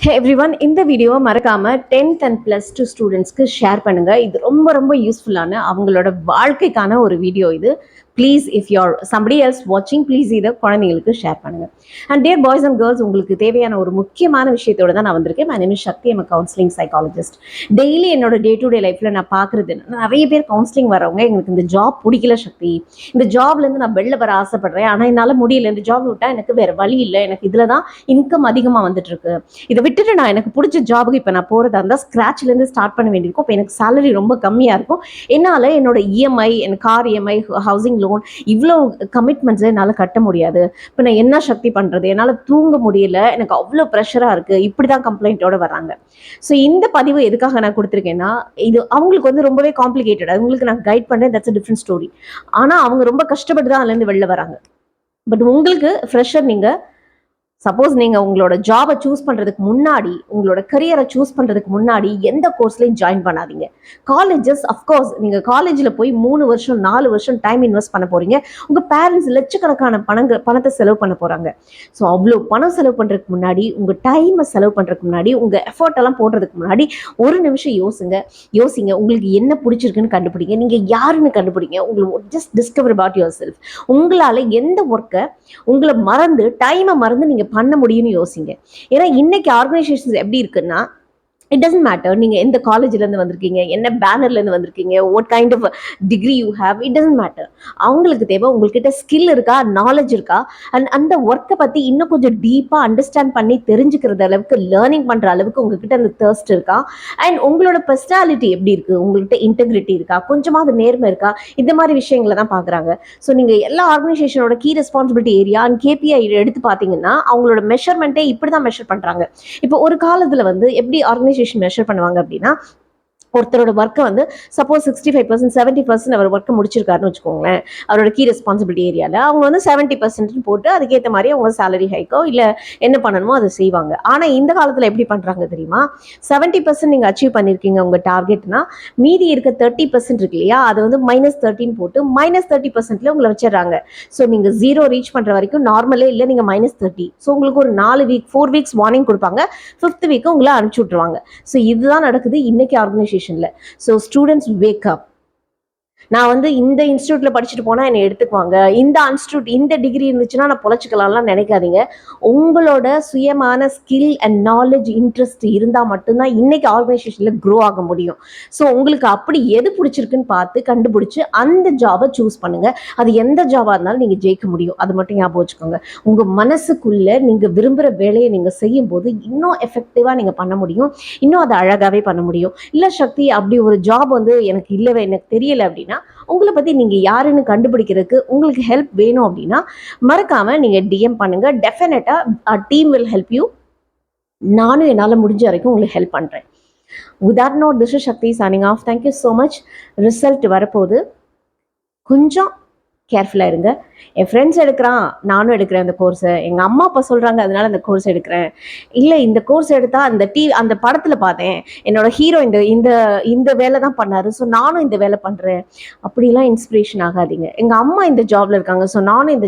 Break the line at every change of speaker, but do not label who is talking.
Hey everyone, இந்த வீடியோவை மறக்காம 10th and +2 ஸ்டூடெண்ட்ஸ்க்கு ஷேர் பண்ணுங்க. இது ரொம்ப ரொம்ப யூஸ்ஃபுல்லான அவங்களோட வாழ்க்கைக்கான ஒரு வீடியோ இது. Please if you're somebody else வாட்சிங் ப்ளீஸ் இதை குழந்தைங்களுக்கு ஷேர் பண்ணுங்க. And dear boys and girls, உங்களுக்கு தேவையான ஒரு முக்கியமான விஷயத்தோட தான் நான் வந்திருக்கேன். My name is Sakthi, I'm counselling psychologist. Daily என்னோட டே டு டே லைஃப்ல நான் பார்க்குறது நிறைய பேர் கவுன்சிலிங் வரவங்க, எங்களுக்கு இந்த ஜாப் பிடிக்கல சக்தி, இந்த ஜாப்லேருந்து நான் வெளில வர ஆசைப்படுறேன், ஆனால் என்னால் முடியல, இந்த ஜாப் விட்டால் எனக்கு வேறு வழி இல்லை, எனக்கு இதில் தான் இன்கம் அதிகமாக வந்துட்டு இருக்கு, இதை விட்டுட்டு நான் எனக்கு பிடிச்ச ஜாபுக்கு இப்போ நான் போகிறதா இருந்தால் ஸ்க்ராட்ச்லேருந்து ஸ்டார்ட் பண்ண வேண்டியிருக்கும், இப்போ எனக்கு சேலரி ரொம்ப கம்மியாக இருக்கும், என்னால் என்னோட இஎம்ஐ, என் கார் இஎம்ஐ, ஹவுசிங் லோன், இவ்வளோ கமிட்மெண்ட்ஸை என்னால் கட்ட முடியாது, இப்போ நான் என்ன சக்தி பண்ணுறது, என்னால் தூங்க முடியல, எனக்கு அவ்வளோ ப்ரெஷராக இருக்குது, இப்படி தான் கம்ப்ளைண்ட்டோட வராங்க. ஸோ இந்த பதிவு எதுக்காக நான் கொடுத்துருக்கேன்னா, இது அவங்களுக்கு வந்து ரொம்பவே காம்ப்ளிகேட்டட், அவங்களுக்கு நான் கைட் பண்ணுறேன், தட்ஸ் அ டிஃப்ரெண்ட் ஸ்டோரி. ஆனால் அவங்க ரொம்ப கஷ்டப்பட்டு தான் அதுலேருந்து வெளில வராங்க. பட் உங்களுக்கு ஃப்ரெஷர், நீங்கள் சப்போஸ் நீங்கள் உங்களோட ஜாபை சூஸ் பண்ணுறதுக்கு முன்னாடி, உங்களோட கரியரை சூஸ் பண்ணுறதுக்கு முன்னாடி எந்த கோர்ஸ்லையும் ஜாயின் பண்ணாதீங்க. காலேஜஸ், அஃப்கோர்ஸ் நீங்கள் காலேஜில் போய் 3 வருஷம் 4 வருஷம் டைம் இன்வெஸ்ட் பண்ண போகிறீங்க. உங்கள் பேரண்ட்ஸ் லட்சக்கணக்கான பணத்தை செலவு பண்ண போகிறாங்க. ஸோ அவ்வளோ பணம் செலவு பண்ணுறதுக்கு முன்னாடி, உங்கள் டைமை செலவு பண்ணுறதுக்கு முன்னாடி, உங்கள் எஃபர்ட் எல்லாம் போடுறதுக்கு முன்னாடி ஒரு நிமிஷம் யோசிங்க. உங்களுக்கு என்ன பிடிச்சிருக்குன்னு கண்டுபிடிங்க, நீங்கள் யாருன்னு கண்டுபிடிங்க, உங்களுக்கு just discover about your self. உங்களால் எந்த ஒர்க்கை உங்களை மறந்து, டைமை மறந்து நீங்கள் பண்ண முடியும்னு யோசிங்க. ஏன்னா இன்னைக்கு ஆர்கனைசேஷன்ஸ் எப்படி இருக்குன்னா, இட் டசன்ட் மேட்டர் நீங்கள் எந்த காலேஜ்லேருந்து வந்திருக்கீங்க, என்ன பேனர்லேருந்து வந்திருக்கீங்க, what kind of degree you have, it doesn't matter. அவங்களுக்கு தேவை உங்கள்கிட்ட ஸ்கில் இருக்கா, நாலேஜ் இருக்கா, அண்ட் அந்த ஒர்க்கை பற்றி இன்னும் கொஞ்சம் டீப்பாக அண்டர்ஸ்டாண்ட் பண்ணி தெரிஞ்சுக்கிறது அளவுக்கு, லேர்னிங் பண்ணுற அளவுக்கு உங்ககிட்ட அந்த தர்ஸ்ட் இருக்கா, அண்ட் உங்களோட பர்சனாலிட்டி எப்படி இருக்குது, உங்கள்கிட்ட இன்டெகிரிட்டி இருக்கா, கொஞ்சமாக அது நேர்மை இருக்கா, இந்த மாதிரி விஷயங்களை தான் பார்க்குறாங்க. ஸோ நீங்கள் எல்லா ஆர்கனைசேஷனோட key responsibility area and KPI எடுத்து பார்த்தீங்கன்னா, அவங்களோட மெஷர்மெண்ட்டே இப்படி தான் மெஷர் பண்ணுறாங்க. இப்போ ஒரு காலத்தில் வந்து எப்படி ஆர்கனைசேஷன் மெஷர் பண்ணுவாங்க அப்படின்னா, ஒருத்தரோட ஒர்க்கை வந்து சப்போஸ் 65%, 70% அவர் ஒர்க்கை முடிச்சிருக்காருன்னு வச்சுக்கோங்களேன், அவரோட கீ ரெஸ்பான்சிபிலிட்டி ஏரியாவில் அவங்க வந்து 70% போட்டு அதுக்கேற்ற மாதிரி அவங்க சேலரி ஹைக்கோ இல்லை என்ன பண்ணணுமோ அதை செய்வாங்க. ஆனால் இந்த காலத்தில் எப்படி பண்ணுறாங்க தெரியுமா, 70% நீங்கள் அச்சீவ் பண்ணியிருக்கீங்க உங்கள் டார்கெட்னா, மீதி இருக்க 30% இருக்கு இல்லையா, அதை வந்து -13 போட்டு -30% உங்களை வச்சிடறாங்க. ஸோ நீங்கள் 0 ரீச் பண்ணுற வரைக்கும் நார்மலே இல்லை, நீங்கள் -30. ஸோ உங்களுக்கு ஒரு 4 வீக்ஸ் வார்னிங் கொடுப்பாங்க, 5th வீக்கு உங்களை அனுப்பிச்சி விட்ருவாங்க. ஸோ இதுதான் நடக்குது இன்னைக்கு organisation. So students, wake up. நான் வந்து இந்த இன்ஸ்டியூட்டில் படிச்சுட்டு போனால் என்னை எடுத்துக்குவாங்க, இந்த டிகிரி இருந்துச்சுன்னா நான் பொழைச்சிக்கலாம்லாம் நினைக்காதீங்க. உங்களோட சுயமான ஸ்கில் அண்ட் நாலேஜ், இன்ட்ரெஸ்ட் இருந்தால் மட்டும்தான் இன்னைக்கு ஆர்கனைசேஷனில் க்ரோ ஆக முடியும். ஸோ உங்களுக்கு அப்படி எது பிடிச்சிருக்குன்னு பார்த்து கண்டுபிடிச்சி அந்த ஜாபை சூஸ் பண்ணுங்கள். அது எந்த ஜாபாக இருந்தாலும் நீங்கள் ஜெயிக்க முடியும், அது மட்டும் ஞாபகம் வச்சுக்கோங்க. உங்கள் மனசுக்குள்ளே நீங்கள் விரும்புகிற வேலையை நீங்கள் செய்யும்போது இன்னும் எஃபெக்டிவாக நீங்கள் பண்ண முடியும், இன்னும் அதை அழகாகவே பண்ண முடியும். இல்லை சக்தி, அப்படி ஒரு ஜாப் வந்து எனக்கு இல்லவே, எனக்கு தெரியலை அப்படின்னா, உங்களை பற்றி நீங்கள் யாருன்னு கண்டுபிடிக்கிறதுக்கு உங்களுக்கு ஹெல்ப் வேணும் அப்படின்னா மறக்காமல் நீங்கள் டிஎம் பண்ணுங்கள். டெஃபினட்டாக டீம் வில் ஹெல்ப் யூ. நானும் என்னால் முடிஞ்ச வரைக்கும் உங்களுக்கு ஹெல்ப் பண்ணுறேன். With that note, this is Sakthi signing off. Thank you so much. Result வரப்போகுது, கொஞ்சம் கேர்ஃபுல்லாக இருங்க. என் ஃப்ரெண்ட்ஸ் எடுக்கிறான், நானும் எடுக்கிறேன் அந்த கோர்ஸை, எங்கள் அம்மா அப்பா சொல்கிறாங்க அதனால அந்த கோர்ஸ் எடுக்கிறேன், இல்லை இந்த கோர்ஸ் எடுத்தால் அந்த படத்தில் பார்த்தேன் என்னோட ஹீரோ இந்த வேலை தான் பண்ணார், ஸோ நானும் இந்த வேலை பண்ணுறேன், அப்படிலாம் இன்ஸ்பிரேஷன் ஆகாதீங்க. எங்கள் அம்மா இந்த ஜாபில் இருக்காங்க, ஸோ நானும் இந்த